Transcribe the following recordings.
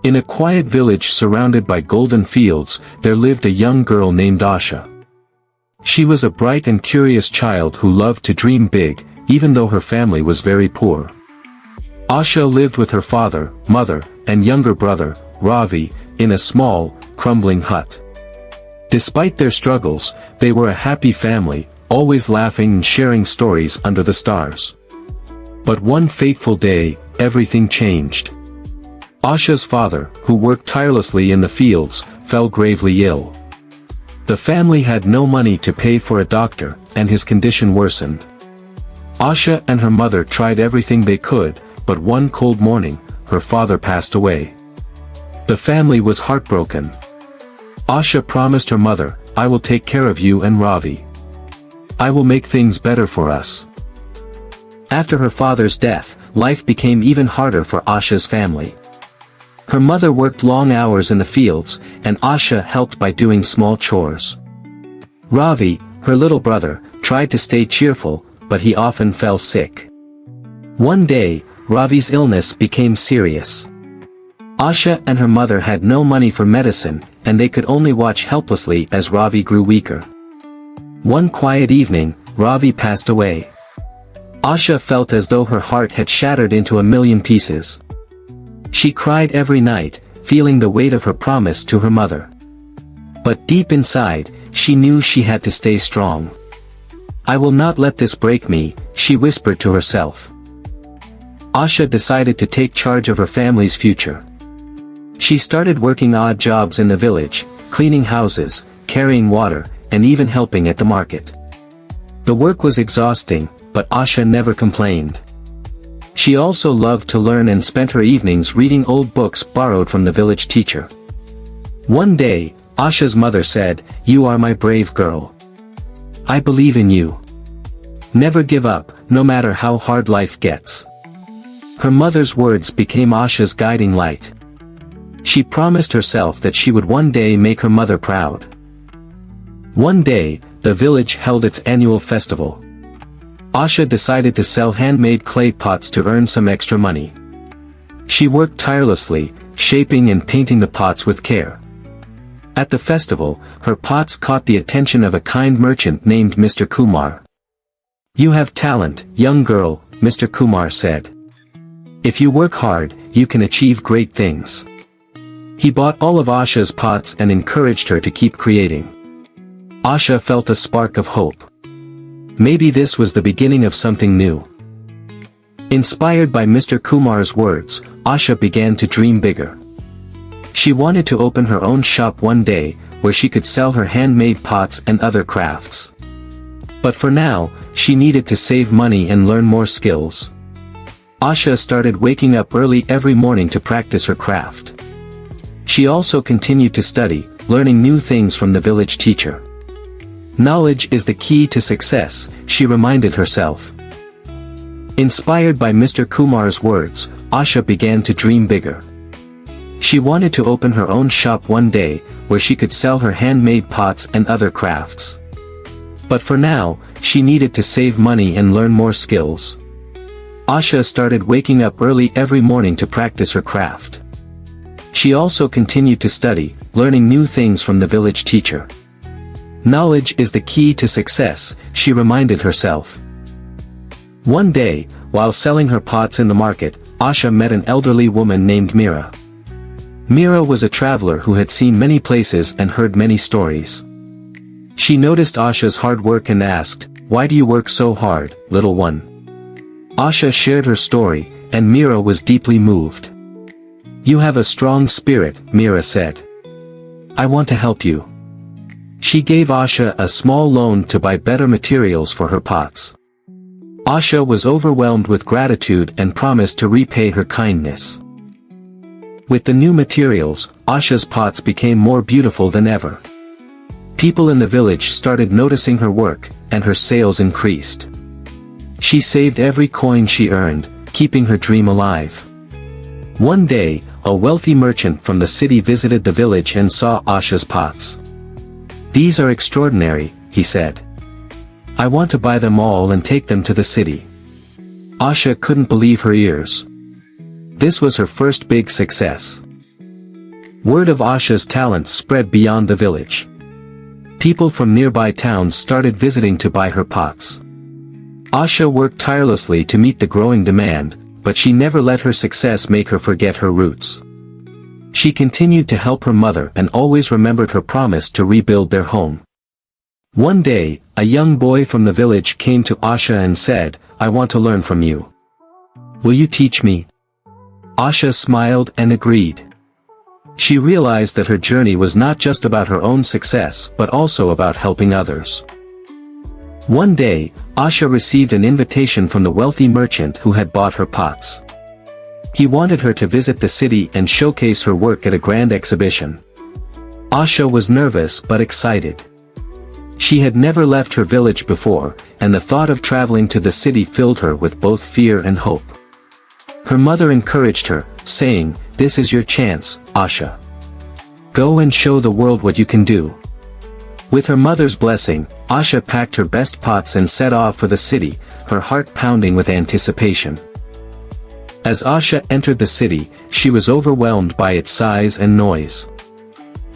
In a quiet village surrounded by golden fields, there lived a young girl named Aisha. She was a bright and curious child who loved to dream big, even though her family was very poor. Aisha lived with her father, mother, and younger brother, Ravi, in a small, crumbling hut. Despite their struggles, they were a happy family, always laughing and sharing stories under the stars. But one fateful day, everything changed. Aisha's father, who worked tirelessly in the fields, fell gravely ill. The family had no money to pay for a doctor, and his condition worsened. Aisha and her mother tried everything they could, but one cold morning, her father passed away. The family was heartbroken. Aisha promised her mother, "I will take care of you and Ravi. I will make things better for us." After her father's death, life became even harder for Aisha's family. Her mother worked long hours in the fields, and Aisha helped by doing small chores. Ravi, her little brother, tried to stay cheerful, but he often fell sick. One day, Ravi's illness became serious. Aisha and her mother had no money for medicine, and they could only watch helplessly as Ravi grew weaker. One quiet evening, Ravi passed away. Aisha felt as though her heart had shattered into a million pieces. She cried every night, feeling the weight of her promise to her mother. But deep inside, she knew she had to stay strong. "I will not let this break me," she whispered to herself. Aisha decided to take charge of her family's future. She started working odd jobs in the village, cleaning houses, carrying water, and even helping at the market. The work was exhausting, but Aisha never complained. She also loved to learn and spent her evenings reading old books borrowed from the village teacher. One day, Aisha's mother said, "You are my brave girl. I believe in you. Never give up, no matter how hard life gets." Her mother's words became Aisha's guiding light. She promised herself that she would one day make her mother proud. One day, the village held its annual festival. Aisha decided to sell handmade clay pots to earn some extra money. She worked tirelessly, shaping and painting the pots with care. At the festival, her pots caught the attention of a kind merchant named Mr. Kumar. "You have talent, young girl," Mr. Kumar said. "If you work hard, you can achieve great things." He bought all of Aisha's pots and encouraged her to keep creating. Aisha felt a spark of hope. Maybe this was the beginning of something new. Inspired by Mr. Kumar's words, Aisha began to dream bigger. She wanted to open her own shop one day, where she could sell her handmade pots and other crafts. But for now, she needed to save money and learn more skills. Aisha started waking up early every morning to practice her craft. She also continued to study, learning new things from the village teacher. "Knowledge is the key to success," she reminded herself. Inspired by Mr. Kumar's words, Aisha began to dream bigger. She wanted to open her own shop one day, where she could sell her handmade pots and other crafts. But for now, she needed to save money and learn more skills. Aisha started waking up early every morning to practice her craft. She also continued to study, learning new things from the village teacher. "Knowledge is the key to success," she reminded herself. One day, while selling her pots in the market, Aisha met an elderly woman named Meera. Meera was a traveler who had seen many places and heard many stories. She noticed Aisha's hard work and asked, "Why do you work so hard, little one?" Aisha shared her story, and Meera was deeply moved. "You have a strong spirit," Meera said. "I want to help you." She gave Aisha a small loan to buy better materials for her pots. Aisha was overwhelmed with gratitude and promised to repay her kindness. With the new materials, Aisha's pots became more beautiful than ever. People in the village started noticing her work, and her sales increased. She saved every coin she earned, keeping her dream alive. One day, a wealthy merchant from the city visited the village and saw Aisha's pots. "These are extraordinary," he said. "I want to buy them all and take them to the city." Aisha couldn't believe her ears. This was her first big success. Word of Asha's talent spread beyond the village. People from nearby towns started visiting to buy her pots. Aisha worked tirelessly to meet the growing demand, but she never let her success make her forget her roots. She continued to help her mother and always remembered her promise to rebuild their home. One day, a young boy from the village came to Aisha and said, "I want to learn from you. Will you teach me?" Aisha smiled and agreed. She realized that her journey was not just about her own success but also about helping others. One day, Aisha received an invitation from the wealthy merchant who had bought her pots. He wanted her to visit the city and showcase her work at a grand exhibition. Aisha was nervous but excited. She had never left her village before, and the thought of traveling to the city filled her with both fear and hope. Her mother encouraged her, saying, "This is your chance, Aisha. Go and show the world what you can do." With her mother's blessing, Aisha packed her best pots and set off for the city, her heart pounding with anticipation. As Aisha entered the city, she was overwhelmed by its size and noise.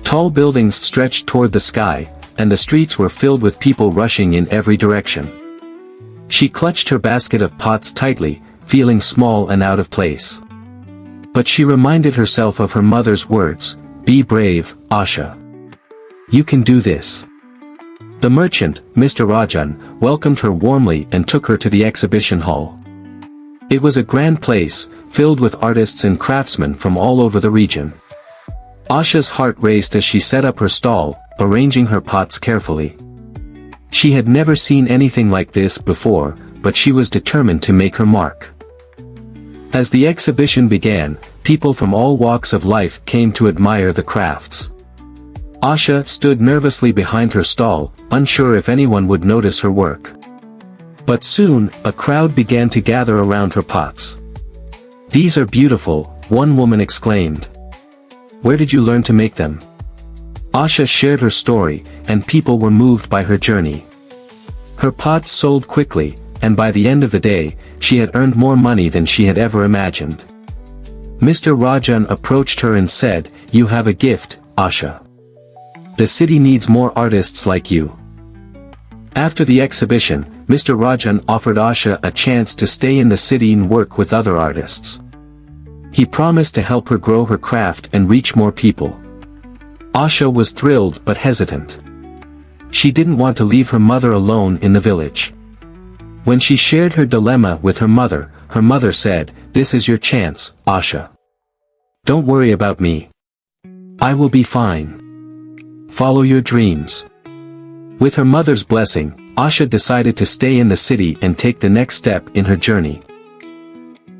Tall buildings stretched toward the sky, and the streets were filled with people rushing in every direction. She clutched her basket of pots tightly, feeling small and out of place. But she reminded herself of her mother's words, "Be brave, Aisha. You can do this." The merchant, Mr. Rajan, welcomed her warmly and took her to the exhibition hall. It was a grand place, filled with artists and craftsmen from all over the region. Aisha's heart raced as she set up her stall, arranging her pots carefully. She had never seen anything like this before, but she was determined to make her mark. As the exhibition began, people from all walks of life came to admire the crafts. Aisha stood nervously behind her stall, unsure if anyone would notice her work. But soon, a crowd began to gather around her pots. "These are beautiful," one woman exclaimed. "Where did you learn to make them?" Aisha shared her story, and people were moved by her journey. Her pots sold quickly, and by the end of the day, she had earned more money than she had ever imagined. Mr. Rajan approached her and said, "You have a gift, Aisha. The city needs more artists like you." After the exhibition, Mr. Rajan offered Aisha a chance to stay in the city and work with other artists. He promised to help her grow her craft and reach more people. Aisha was thrilled but hesitant. She didn't want to leave her mother alone in the village. When she shared her dilemma with her mother said, "This is your chance, Aisha. Don't worry about me. I will be fine. Follow your dreams." With her mother's blessing, Aisha decided to stay in the city and take the next step in her journey.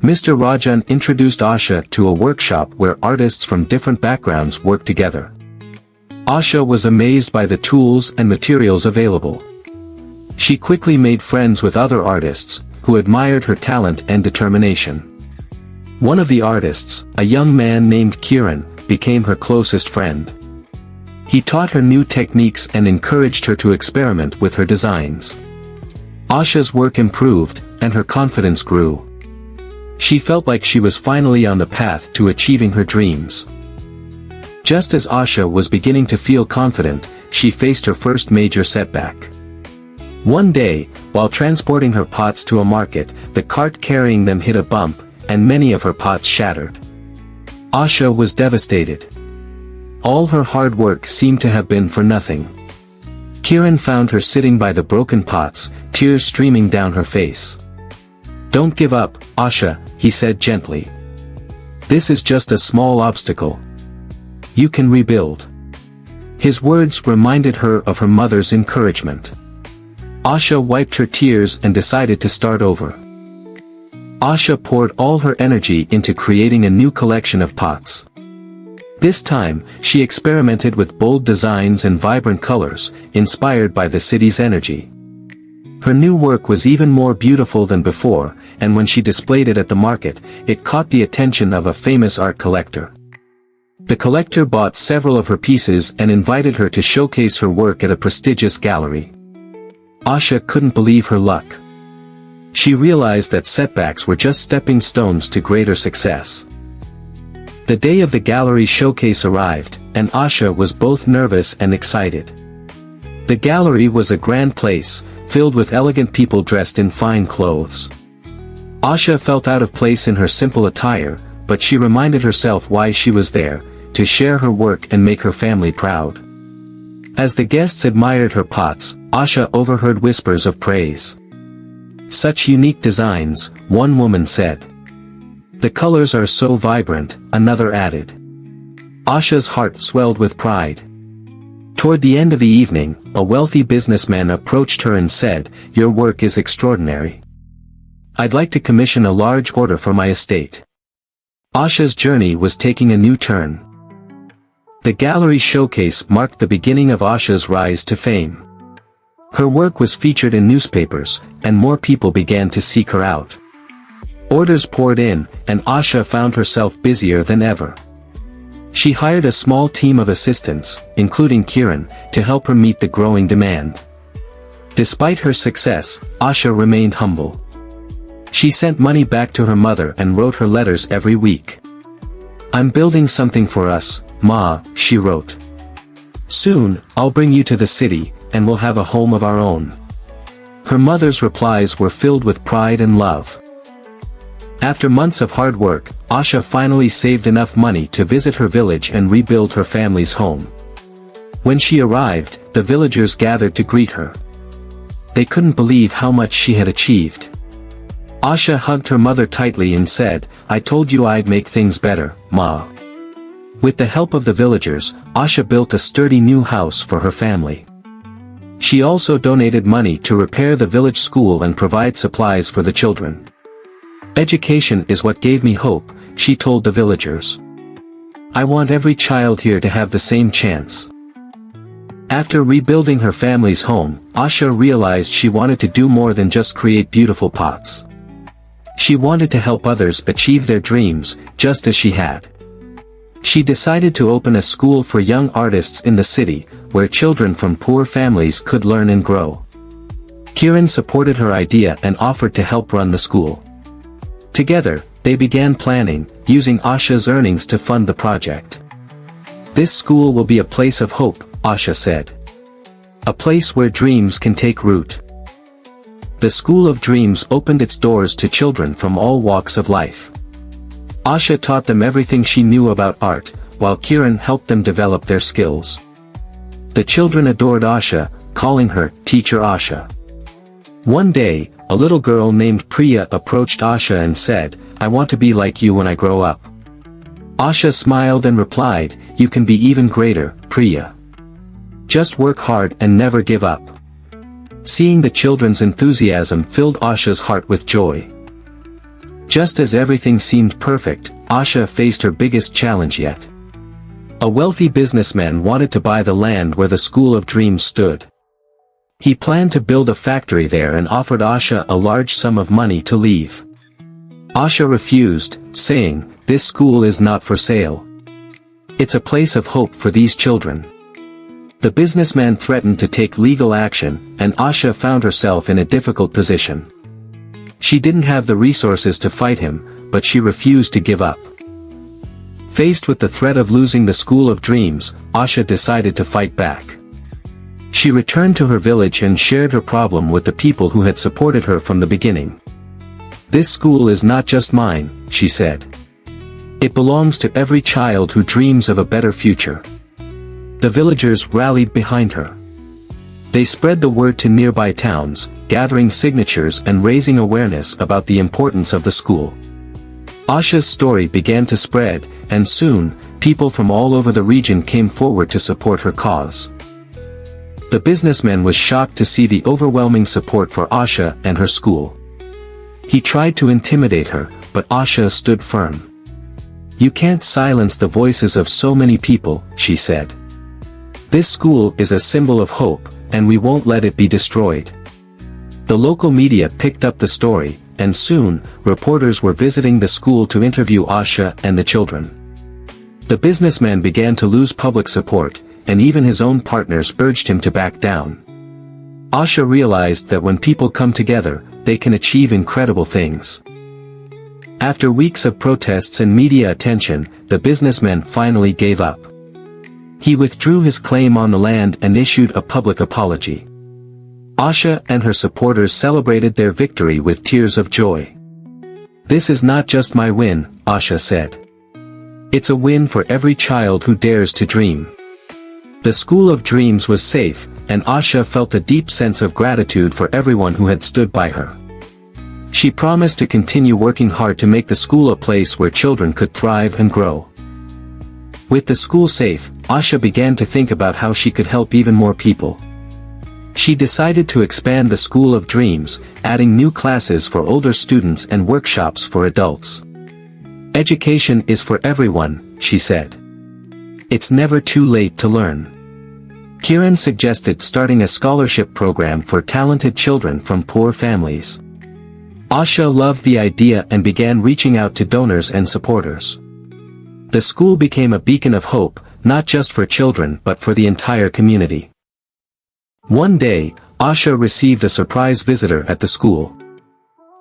Mr. Rajan introduced Aisha to a workshop where artists from different backgrounds worked together. Aisha was amazed by the tools and materials available. She quickly made friends with other artists, who admired her talent and determination. One of the artists, a young man named Kiran, became her closest friend. He taught her new techniques and encouraged her to experiment with her designs. Aisha's work improved, and her confidence grew. She felt like she was finally on the path to achieving her dreams. Just as Aisha was beginning to feel confident, she faced her first major setback. One day, while transporting her pots to a market, the cart carrying them hit a bump, and many of her pots shattered. Aisha was devastated. All her hard work seemed to have been for nothing. Kiran found her sitting by the broken pots, tears streaming down her face. "Don't give up, Aisha," he said gently. "This is just a small obstacle. You can rebuild." His words reminded her of her mother's encouragement. Aisha wiped her tears and decided to start over. Aisha poured all her energy into creating a new collection of pots. This time, she experimented with bold designs and vibrant colors, inspired by the city's energy. Her new work was even more beautiful than before, and when she displayed it at the market, it caught the attention of a famous art collector. The collector bought several of her pieces and invited her to showcase her work at a prestigious gallery. Aisha couldn't believe her luck. She realized that setbacks were just stepping stones to greater success. The day of the gallery showcase arrived, and Aisha was both nervous and excited. The gallery was a grand place, filled with elegant people dressed in fine clothes. Aisha felt out of place in her simple attire, but she reminded herself why she was there, to share her work and make her family proud. As the guests admired her pots, Aisha overheard whispers of praise. "Such unique designs," one woman said. "The colors are so vibrant," another added. Aisha's heart swelled with pride. Toward the end of the evening, a wealthy businessman approached her and said, "Your work is extraordinary. I'd like to commission a large order for my estate." Aisha's journey was taking a new turn. The gallery showcase marked the beginning of Aisha's rise to fame. Her work was featured in newspapers, and more people began to seek her out. Orders poured in, and Aisha found herself busier than ever. She hired a small team of assistants, including Kiran, to help her meet the growing demand. Despite her success, Aisha remained humble. She sent money back to her mother and wrote her letters every week. "I'm building something for us, Ma," she wrote. "Soon, I'll bring you to the city, and we'll have a home of our own." Her mother's replies were filled with pride and love. After months of hard work, Aisha finally saved enough money to visit her village and rebuild her family's home. When she arrived, the villagers gathered to greet her. They couldn't believe how much she had achieved. Aisha hugged her mother tightly and said, "I told you I'd make things better, Ma." With the help of the villagers, Aisha built a sturdy new house for her family. She also donated money to repair the village school and provide supplies for the children. "Education is what gave me hope," she told the villagers. "I want every child here to have the same chance." After rebuilding her family's home, Aisha realized she wanted to do more than just create beautiful pots. She wanted to help others achieve their dreams, just as she had. She decided to open a school for young artists in the city, where children from poor families could learn and grow. Kiran supported her idea and offered to help run the school. Together, they began planning, using Aisha's earnings to fund the project. "This school will be a place of hope," Aisha said. "A place where dreams can take root." The School of Dreams opened its doors to children from all walks of life. Aisha taught them everything she knew about art, while Kiran helped them develop their skills. The children adored Aisha, calling her Teacher Aisha. One day, a little girl named Priya approached Aisha and said, "I want to be like you when I grow up." Aisha smiled and replied, "You can be even greater, Priya. Just work hard and never give up." Seeing the children's enthusiasm filled Aisha's heart with joy. Just as everything seemed perfect, Aisha faced her biggest challenge yet. A wealthy businessman wanted to buy the land where the School of Dreams stood. He planned to build a factory there and offered Aisha a large sum of money to leave. Aisha refused, saying, "This school is not for sale. It's a place of hope for these children." The businessman threatened to take legal action, and Aisha found herself in a difficult position. She didn't have the resources to fight him, but she refused to give up. Faced with the threat of losing the School of Dreams, Aisha decided to fight back. She returned to her village and shared her problem with the people who had supported her from the beginning. "This school is not just mine," she said. "It belongs to every child who dreams of a better future." The villagers rallied behind her. They spread the word to nearby towns, gathering signatures and raising awareness about the importance of the school. Aisha's story began to spread, and soon, people from all over the region came forward to support her cause. The businessman was shocked to see the overwhelming support for Aisha and her school. He tried to intimidate her, but Aisha stood firm. "You can't silence the voices of so many people," she said. "This school is a symbol of hope, and we won't let it be destroyed." The local media picked up the story, and soon, reporters were visiting the school to interview Aisha and the children. The businessman began to lose public support, and even his own partners urged him to back down. Aisha realized that when people come together, they can achieve incredible things. After weeks of protests and media attention, the businessman finally gave up. He withdrew his claim on the land and issued a public apology. Aisha and her supporters celebrated their victory with tears of joy. "This is not just my win," Aisha said. "It's a win for every child who dares to dream." The School of Dreams was safe, and Aisha felt a deep sense of gratitude for everyone who had stood by her. She promised to continue working hard to make the school a place where children could thrive and grow. With the school safe, Aisha began to think about how she could help even more people. She decided to expand the School of Dreams, adding new classes for older students and workshops for adults. "Education is for everyone," she said. "It's never too late to learn." Kiran suggested starting a scholarship program for talented children from poor families. Aisha loved the idea and began reaching out to donors and supporters. The school became a beacon of hope, not just for children but for the entire community. One day, Aisha received a surprise visitor at the school.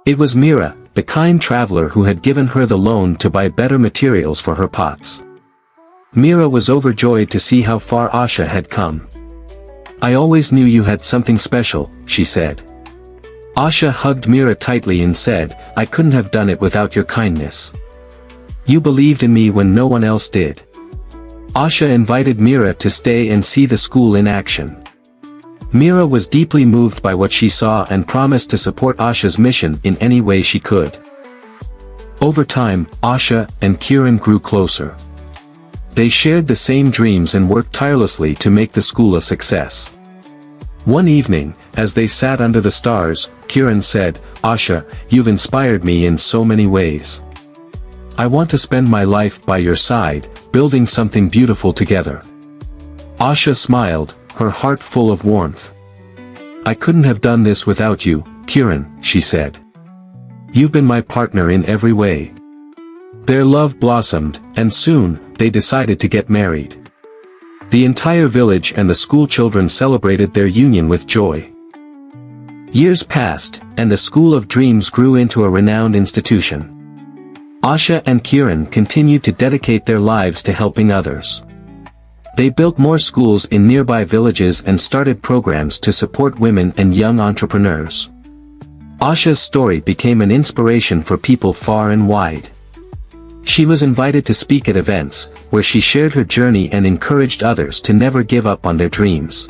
It was Meera, the kind traveler who had given her the loan to buy better materials for her pots. Meera was overjoyed to see how far Aisha had come. "I always knew you had something special," she said. Aisha hugged Meera tightly and said, "I couldn't have done it without your kindness. You believed in me when no one else did." Aisha invited Meera to stay and see the school in action. Meera was deeply moved by what she saw and promised to support Aisha's mission in any way she could. Over time, Aisha and Kiran grew closer. They shared the same dreams and worked tirelessly to make the school a success. One evening, as they sat under the stars, Kiran said, "Aisha, you've inspired me in so many ways. I want to spend my life by your side, building something beautiful together." Aisha smiled, her heart full of warmth. "I couldn't have done this without you, Kiran," she said. "You've been my partner in every way." Their love blossomed, and soon, they decided to get married. The entire village and the school children celebrated their union with joy. Years passed, and the School of Dreams grew into a renowned institution. Aisha and Kiran continued to dedicate their lives to helping others. They built more schools in nearby villages and started programs to support women and young entrepreneurs. Aisha's story became an inspiration for people far and wide. She was invited to speak at events, where she shared her journey and encouraged others to never give up on their dreams.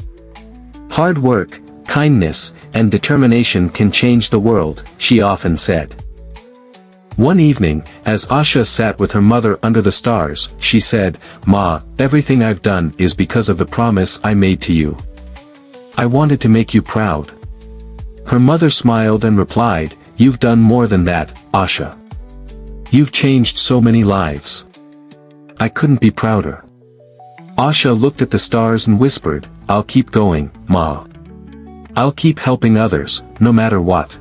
"Hard work, kindness, and determination can change the world," she often said. One evening, as Aisha sat with her mother under the stars, she said, "Ma, everything I've done is because of the promise I made to you. I wanted to make you proud." Her mother smiled and replied, "You've done more than that, Aisha. You've changed so many lives. I couldn't be prouder." Aisha looked at the stars and whispered, "I'll keep going, Ma. I'll keep helping others, no matter what."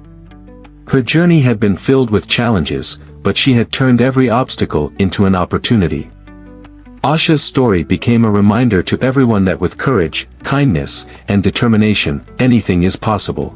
Her journey had been filled with challenges, but she had turned every obstacle into an opportunity. Aisha's story became a reminder to everyone that with courage, kindness, and determination, anything is possible.